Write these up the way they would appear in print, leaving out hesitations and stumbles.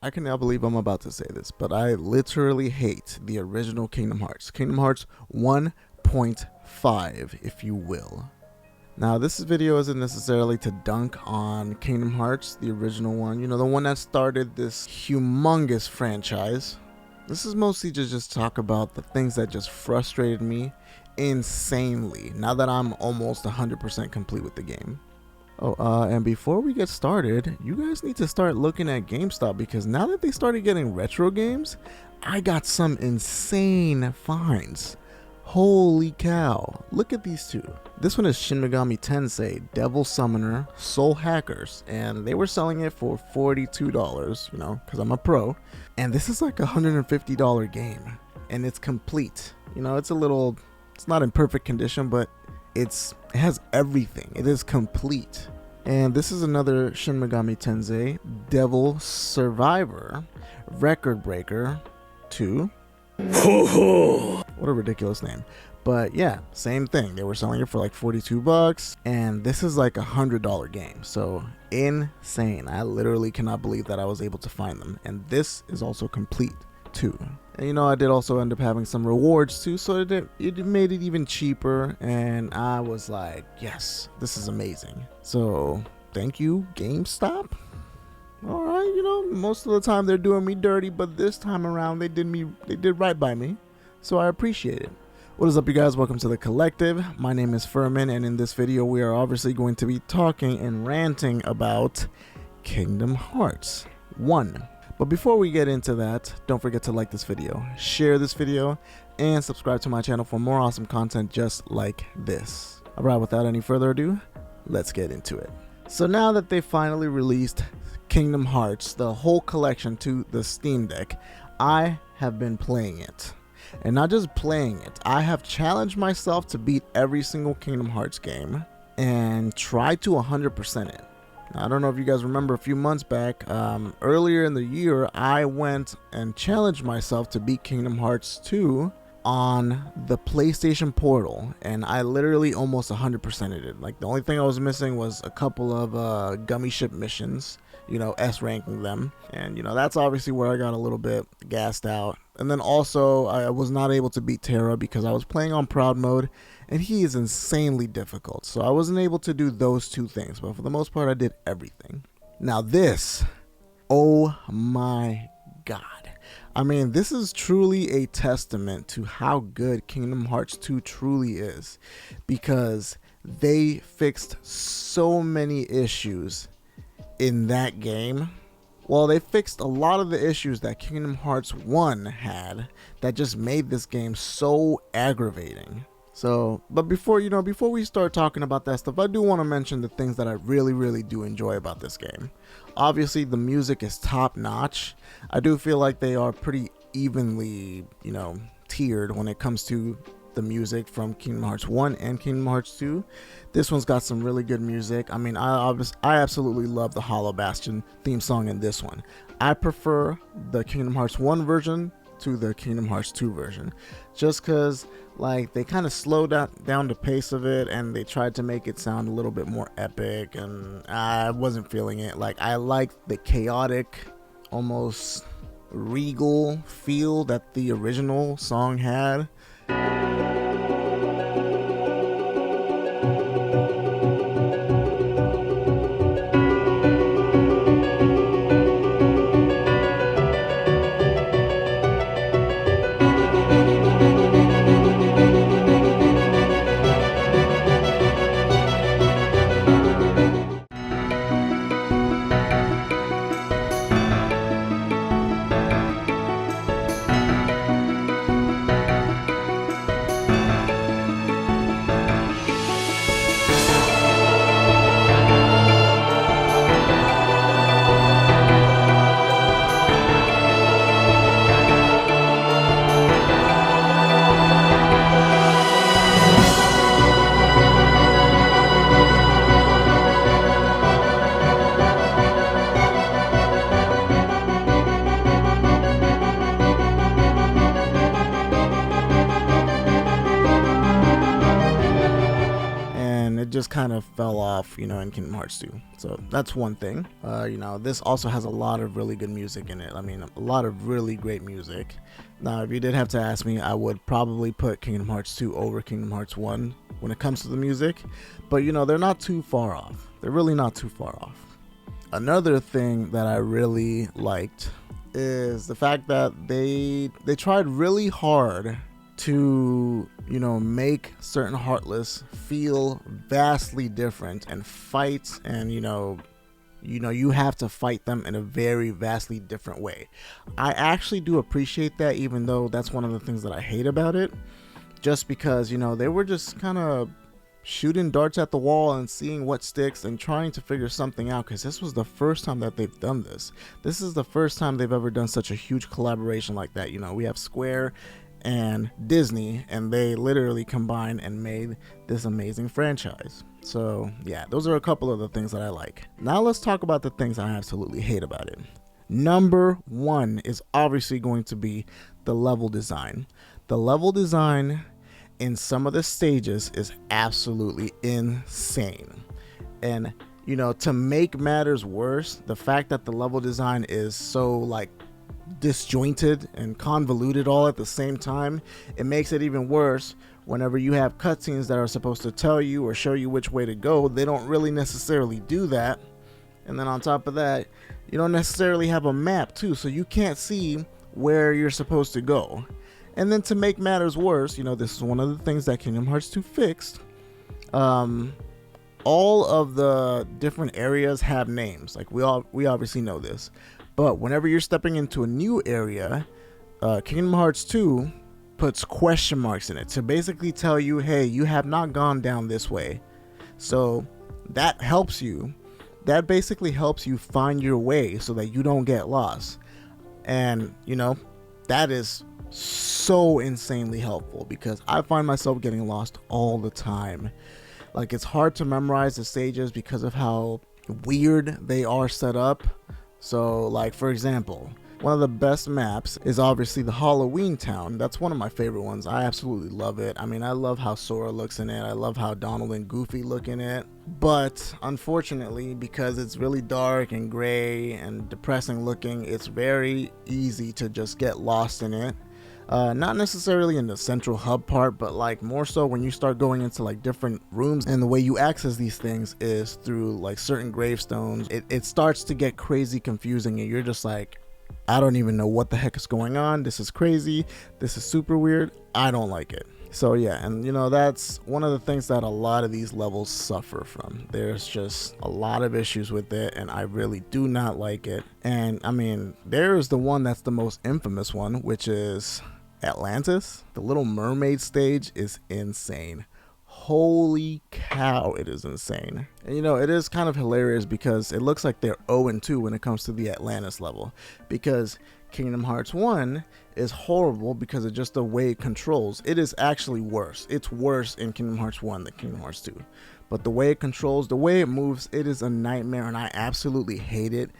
I cannot believe I'm about to say this, but I literally hate the original Kingdom Hearts. Kingdom Hearts 1.5, if you will. Now, this video isn't necessarily to dunk on Kingdom Hearts, the original one, the one that started this humongous franchise. This is mostly to just talk about the things that just frustrated me insanely now that I'm almost 100% complete with the game. And before we get started, you guys need to start looking at GameStop, because now that they started getting retro games, I got some insane finds. Holy cow, look at these two. This one is Shin Megami Tensei Devil Summoner Soul Hackers, and they were selling it for $42, because I'm a pro. And this is like a $150 game, and it's complete. It's not in perfect condition, but it has everything. It is complete. And this is another Shin Megami Tensei Devil Survivor Record Breaker 2. What a ridiculous name. But yeah, same thing. They were selling it for like $42, and this is like a $100 game. So insane. I literally cannot believe that I was able to find them. And this is also complete too. And I did also end up having some rewards too, so it made it even cheaper, and I was like, yes, this is amazing. So thank you, GameStop. All right, most of the time they're doing me dirty, but this time around they did right by me, so I appreciate it. What is up, you guys? Welcome to the collective. My name is Furman, and in this video we are obviously going to be talking and ranting about Kingdom Hearts 1. But before we get into that, don't forget to like this video, share this video, and subscribe to my channel for more awesome content just like this. Alright, without any further ado, let's get into it. So now that they finally released Kingdom Hearts, the whole collection, to the Steam Deck, I have been playing it. And not just playing it, I have challenged myself to beat every single Kingdom Hearts game and try to 100% it. I don't know if you guys remember, a few months back, earlier in the year, I went and challenged myself to beat Kingdom Hearts 2 on the PlayStation Portal, and I literally almost 100%ed it. Like, the only thing I was missing was a couple of gummy ship missions, S ranking them, and that's obviously where I got a little bit gassed out. And then also I was not able to beat Terra because I was playing on Proud mode, and he is insanely difficult, so I wasn't able to do those two things, but for the most part I did everything. Now this, oh my god, I mean, this is truly a testament to how good Kingdom Hearts 2 truly is, because they fixed so many issues in that game. Well, they fixed a lot of the issues that Kingdom Hearts 1 had that just made this game so aggravating. So, but before we start talking about that stuff, I do want to mention the things that I really do enjoy about this game. Obviously, the music is top notch. I do feel like they are pretty evenly, tiered when it comes to the music from Kingdom Hearts 1 and Kingdom Hearts 2. This one's got some really good music. I mean, I absolutely love the Hollow Bastion theme song in this one. I prefer the Kingdom Hearts 1 version to the Kingdom Hearts 2 version, just because like they kind of slowed down the pace of it, and they tried to make it sound a little bit more epic, and I wasn't feeling it. Like, I like the chaotic, almost regal feel that the original song had. just kind of fell off, you know, in Kingdom Hearts 2. So that's one thing. You know, this also has a lot of really good music in it. I mean, a lot of really great music. Now, if you did have to ask me, I would probably put Kingdom Hearts 2 over Kingdom Hearts 1 when it comes to the music. But, you know, they're not too far off. They're really not too far off. Another thing that I really liked is the fact that they tried really hard to, you know, make certain Heartless feel vastly different and fight, and you know you have to fight them in a very vastly different way. I actually do appreciate that, even though that's one of the things that I hate about it, just because, you know, they were just kind of shooting darts at the wall and seeing what sticks and trying to figure something out, because this was the first time that they've done this. This is the first time they've ever done such a huge collaboration like that. You know, we have Square and Disney, and they literally combined and made this amazing franchise. So yeah, those are a couple of the things that I like. Now let's talk about the things I absolutely hate about it. Number one is obviously going to be the level design. The level design in some of the stages is absolutely insane. And you know, to make matters worse, the fact that the level design is so like disjointed and convoluted all at the same time, it makes it even worse whenever you have cutscenes that are supposed to tell you or show you which way to go. They don't really necessarily do that. And then on top of that, you don't necessarily have a map too, so you can't see where you're supposed to go. And then to make matters worse, you know, this is one of the things that Kingdom Hearts 2 fixed. All of the different areas have names. Like we obviously know this. But whenever you're stepping into a new area, Kingdom Hearts 2 puts question marks in it to basically tell you, hey, you have not gone down this way. So that helps you. That basically helps you find your way so that you don't get lost. And, you know, that is so insanely helpful, because I find myself getting lost all the time. Like, it's hard to memorize the stages because of how weird they are set up. So like, for example, one of the best maps is obviously the Halloween town. That's one of my favorite ones. I absolutely love it. I mean, I love how Sora looks in it. I love how Donald and Goofy look in it. But unfortunately, because it's really dark and gray and depressing looking, it's very easy to just get lost in it. Not necessarily in the central hub part, but like more so when you start going into like different rooms, and the way you access these things is through like certain gravestones. It starts to get crazy confusing, and you're just like, I don't even know what the heck is going on. This is crazy. This is super weird. I don't like it. So yeah, and you know, that's one of the things that a lot of these levels suffer from. There's just a lot of issues with it, and I really do not like it. And I mean, there is the one that's the most infamous one, which is Atlantis. The Little Mermaid stage is insane. Holy cow, it is insane. And you know, it is kind of hilarious because it looks like they're 0-2 when it comes to the Atlantis level, because Kingdom Hearts 1 is horrible because of just the way it controls. It is actually worse. It's worse in Kingdom Hearts 1 than Kingdom Hearts 2. But the way it controls, the way it moves, it is a nightmare, and I absolutely hate it.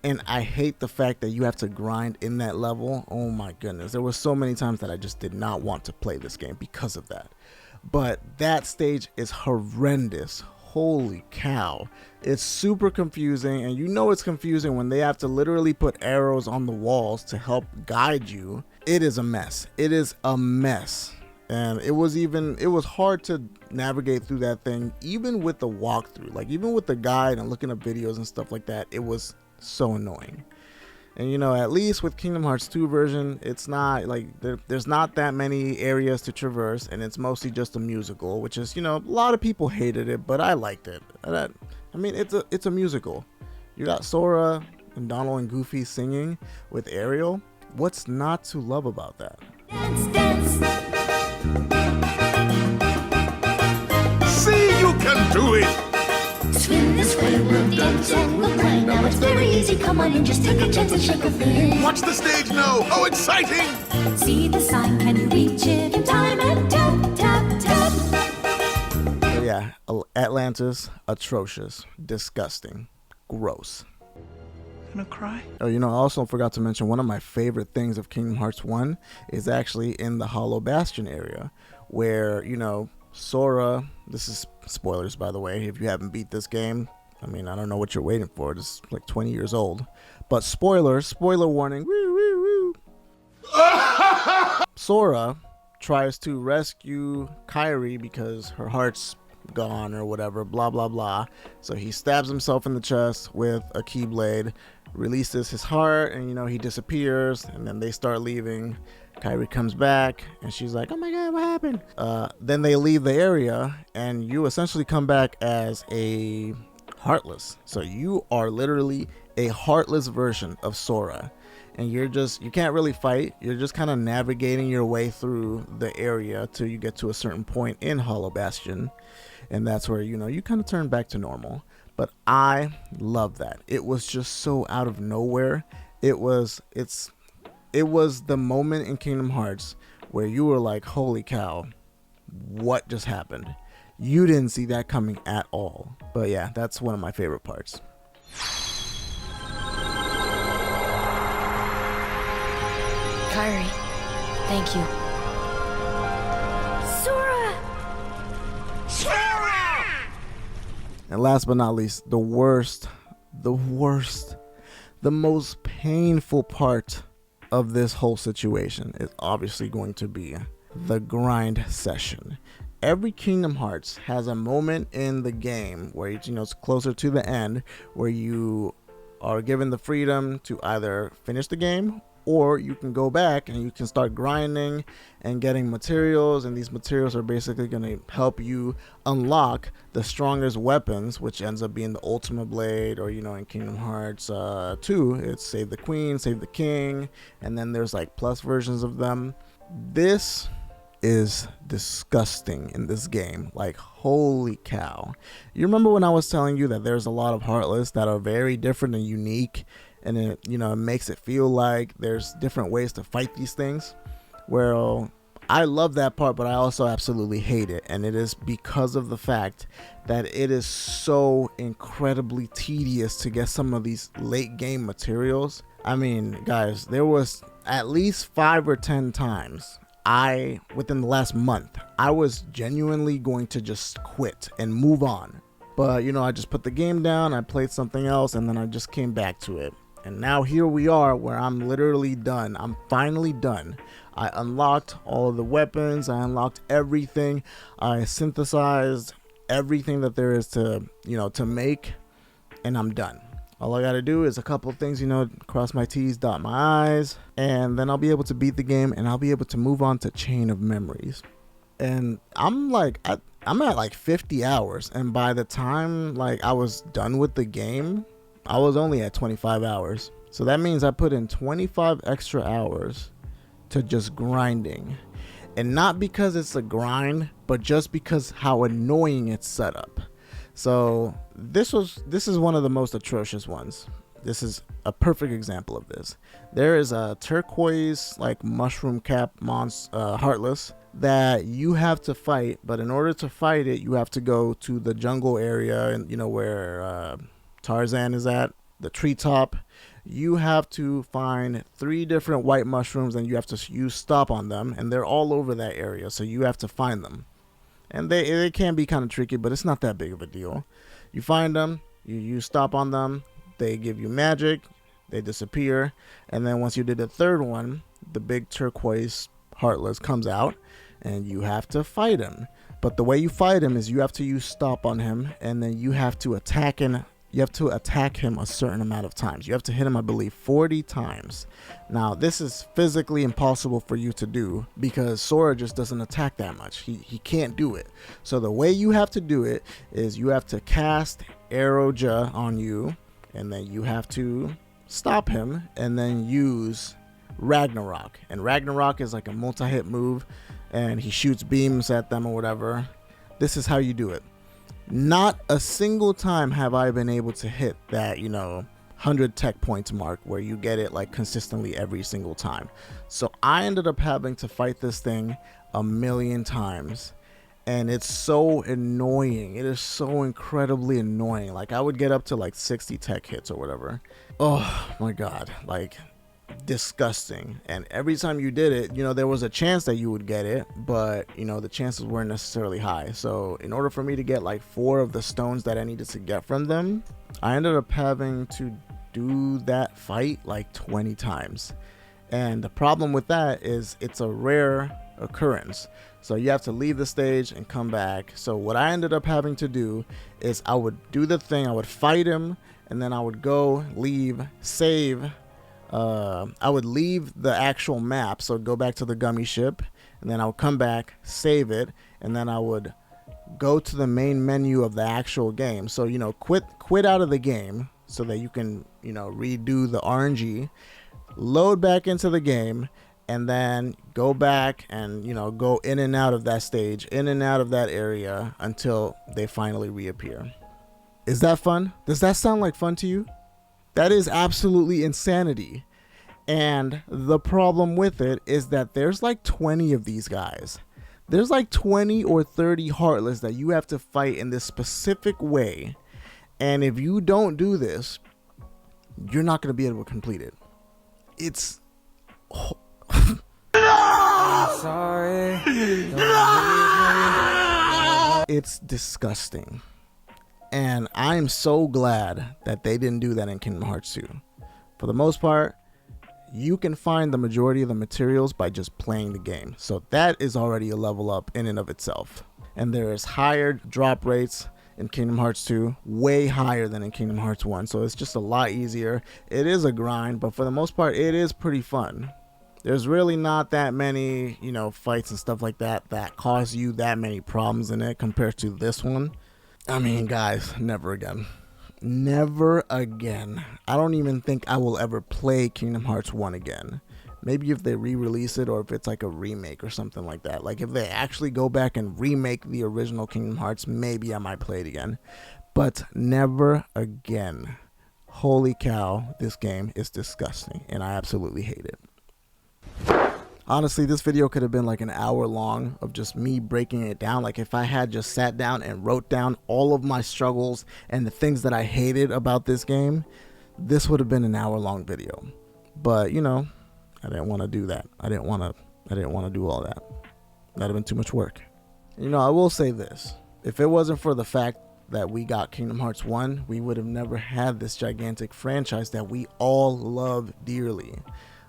And I hate the fact that you have to grind in that level. Oh my goodness. There were so many times that I just did not want to play this game because of that. But that stage is horrendous. Holy cow. It's super confusing, and you know it's confusing when they have to literally put arrows on the walls to help guide you. It is a mess. It is a mess. And it was hard to navigate through that thing, even with the walkthrough. Like, even with the guide and looking up videos and stuff like that, it was so annoying. And you know, at least with Kingdom Hearts 2 version, it's not like there's not that many areas to traverse, and it's mostly just a musical, which is, you know, a lot of people hated it, but I liked it. I mean, it's a musical. You got Sora and Donald and Goofy singing with Ariel. What's not to love about that? Dance, dance. See, you can do it! Swim this way, we'll dance and we'll play. Now it's very easy, come on and just take a chance and shake a thing. Watch the stage now, how exciting! See the sign, can you reach it in time? And tap, tap, tap. So yeah, Atlantis, atrocious, disgusting, gross. Gonna cry? Oh, you know, I also forgot to mention one of my favorite things of Kingdom Hearts 1 is actually in the Hollow Bastion area, where, you know, Sora, this is spoilers by the way, if you haven't beat this game. I mean, I don't know what you're waiting for. It's like 20 years old. But spoiler warning. Woo, woo, woo. Sora tries to rescue Kairi because her heart's gone or whatever, blah blah blah. So he stabs himself in the chest with a keyblade, releases his heart, and he disappears, and then they start leaving. Kairi comes back and she's like, oh my god, what happened? Then they leave the area and you essentially come back as a Heartless. So you are literally a heartless version of Sora, and you can't really fight. You're just kind of navigating your way through the area till you get to a certain point in Hollow Bastion, and that's where you kind of turn back to normal. But I love that. It was just so out of nowhere. It was the moment in Kingdom Hearts where you were like, holy cow, what just happened? You didn't see that coming at all. But yeah, that's one of my favorite parts. Kairi, thank you. Sora! Sora! And last but not least, the most painful part of this whole situation is obviously going to be the grind session. Every Kingdom Hearts has a moment in the game where it's closer to the end, where you are given the freedom to either finish the game, or you can go back and you can start grinding and getting materials, and these materials are basically going to help you unlock the strongest weapons, which ends up being the Ultimate Blade, or in Kingdom Hearts 2 it's Save the Queen, Save the King, and then there's like plus versions of them. This is disgusting in this game. Like, holy cow. You remember when I was telling you that there's a lot of Heartless that are very different and unique, and it makes it feel like there's different ways to fight these things? Well, I love that part, but I also absolutely hate it, and it is because of the fact that it is so incredibly tedious to get some of these late game materials. I mean, guys, there was at least 5 or 10 times within the last month, I was genuinely going to just quit and move on. But I just put the game down, I played something else, and then I just came back to it. And now here we are, where I'm literally done. I'm finally done. I unlocked all of the weapons, I unlocked everything, I synthesized everything that there is to make, and I'm done. All I gotta do is a couple things, cross my T's, dot my I's, and then I'll be able to beat the game, and I'll be able to move on to Chain of Memories. And I'm at like 50 hours, and by the time I was done with the game, I was only at 25 hours. So that means I put in 25 extra hours to just grinding. And not because it's a grind, but just because how annoying it's set up. So this is one of the most atrocious ones. This is a perfect example of this. There is a turquoise mushroom cap Heartless that you have to fight, but in order to fight it, you have to go to the jungle area, and where Tarzan is at, the treetop. You have to find 3 different white mushrooms, and you have to use stop on them, and they're all over that area, so you have to find them. And they can be kind of tricky, but it's not that big of a deal. You find them, you use stop on them, they give you magic, they disappear, and then once you did the 3rd one, the big turquoise Heartless comes out, and you have to fight him. But the way you fight him is you have to use stop on him, and then you have to attack him. You have to attack him a certain amount of times. You have to hit him, I believe, 40 times. Now, this is physically impossible for you to do because Sora just doesn't attack that much. He can't do it. So the way you have to do it is you have to cast Aeroja on you, and then you have to stop him, and then use Ragnarok. And Ragnarok is like a multi-hit move, and he shoots beams at them or whatever. This is how you do it. Not a single time have I been able to hit that 100 tech points mark where you get it consistently every single time. So I ended up having to fight this thing a million times, and it's so annoying. It is so incredibly annoying. I would get up to 60 tech hits or whatever. Oh my god, disgusting. And every time you did it, you know, there was a chance that you would get it, but you know, the chances weren't necessarily high. So in order for me to get like 4 of the stones that I needed to get from them, I ended up having to do that fight like 20 times. And the problem with that is it's a rare occurrence, so you have to leave the stage and come back. So what I ended up having to do is I would do the thing, I would fight him, and then I would go, leave, save. I would leave the actual map, so go back to the gummy ship, and then I would come back, save it, and then I would go to the main menu of the actual game. So, you know, quit out of the game so that you can, you know, redo the RNG, load back into the game, and then go back and, you know, go in and out of that stage, in and out of that area until they finally reappear. Is that fun? Does that sound like fun to you? That is absolutely insanity. And the problem with it is that there's like 20 of these guys. There's like 20 or 30 Heartless that you have to fight in this specific way. And if you don't do this, you're not going to be able to complete it. It's... Oh. Sorry. It's disgusting. And I'm so glad that they didn't do that in Kingdom Hearts 2. For the most part, you can find the majority of the materials by just playing the game. So that is already a level up in and of itself. And there is higher drop rates in Kingdom Hearts 2, way higher than in Kingdom Hearts 1. So it's just a lot easier. It is a grind, but for the most part, it is pretty fun. There's really not that many, you know, fights and stuff like that that cause you that many problems in it compared to this one. I mean, guys, never again. Never again. I don't even think I will ever play Kingdom Hearts 1 again. Maybe if they re-release it, or if it's like a remake or something like that. Like if they actually go back and remake the original Kingdom Hearts, maybe I might play it again. But never again. Holy cow, this game is disgusting and I absolutely hate it. Honestly, this video could have been like an hour long of just me breaking it down. Like if I had just sat down and wrote down all of my struggles and the things that I hated about this game, this would have been an hour long video. But you know, I didn't want to do that. I didn't want to do all that. That'd have been too much work. You know, I will say this. If it wasn't for the fact that we got Kingdom Hearts 1, we would have never had this gigantic franchise that we all love dearly.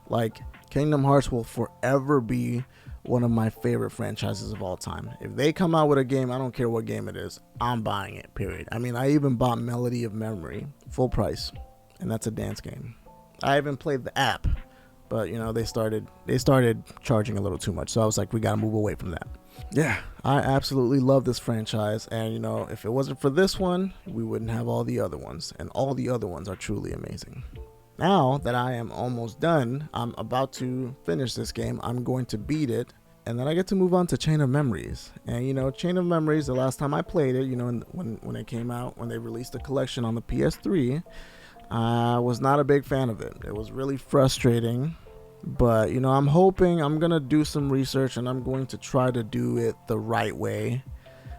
Like, Kingdom Hearts will forever be one of my favorite franchises of all time. If they come out with a game, I don't care what game it is, I'm buying it, period. I mean, I even bought Melody of Memory, full price, and that's a dance game. I haven't played the app, but you know, they started charging a little too much, so I was like, we gotta move away from that. Yeah, I absolutely love this franchise, and you know, if it wasn't for this one, we wouldn't have all the other ones, and all the other ones are truly amazing. Now that I am almost done, I'm about to finish this game. I'm going to beat it, and then I get to move on to Chain of Memories. And you know, Chain of Memories, the last time I played it, you know, when it came out, when they released the collection on the PS3, I was not a big fan of it. It was really frustrating, but you know, I'm hoping I'm gonna do some research and I'm going to try to do it the right way,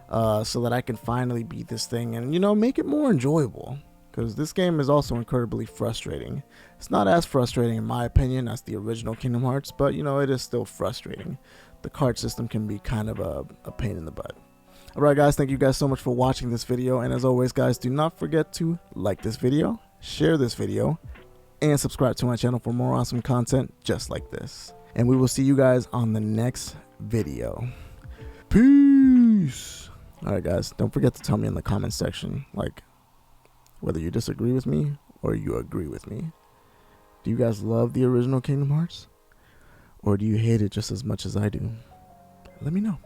so that I can finally beat this thing and, you know, make it more enjoyable. Because this game is also incredibly frustrating. It's not as frustrating in my opinion as the original Kingdom Hearts, but you know, it is still frustrating. The card system can be kind of a pain in the butt. Alright guys, thank you guys so much for watching this video, and as always guys, do not forget to like this video, share this video, and subscribe to my channel for more awesome content just like this. And we will see you guys on the next video. Peace! Alright guys, don't forget to tell me in the comment section, like, whether you disagree with me or you agree with me. Do you guys love the original Kingdom Hearts? Or do you hate it just as much as I do? Let me know.